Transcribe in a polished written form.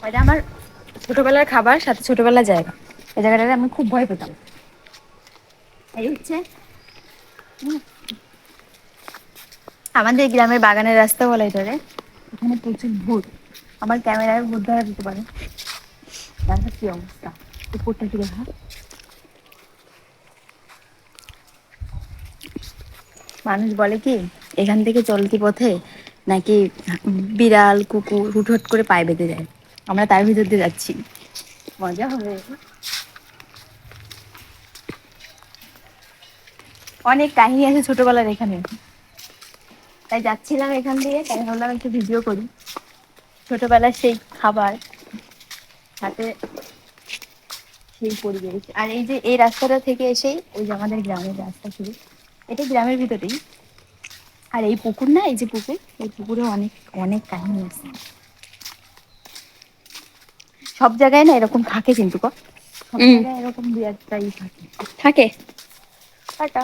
এটা আমার ছোটবেলার খাবার, সাথে ছোটবেলার জায়গা। এই জায়গাটাতে আমি খুব ভয় পেতাম। এই হচ্ছে আমাদের গ্রামের বাগানের রাস্তা বলে এটারে। এখানে প্রচুর ভূত। আমার ক্যামেরায় ভূত ধরা দিতে পারে। দেখা কি অবস্থা, উপরটা কি দেখা। মানুষ বলে কি এখান থেকে চলতি পথে নাকি বিড়াল কুকুর হুট হুট করে পায়ে বেঁধে যায়। আমরা তার ভিতর দিয়ে যাচ্ছি, মজা হবে। অনেক কাহিনী আছে ছোটবেলার এখানে, তাই যাচ্ছিলাম এখান দিয়ে, তাই ভাবলাম একটু ভিডিও করি ছোটবেলার সেই খাবার, সাথে সেই পরিবেশ। আর এই যে এই রাস্তাটা থেকে এসেই ওই যে আমাদের গ্রামের রাস্তা শুরু, এটা গ্রামের ভিতরেই। আর এই পুকুর না, এই যে পুকুর, এই পুকুরে অনেক অনেক কাহিনী আছে। সব জায়গায় না এরকম থাকে কিন্তু সব জায়গায় এরকম দু একটা থাকে। থাকে টাটা।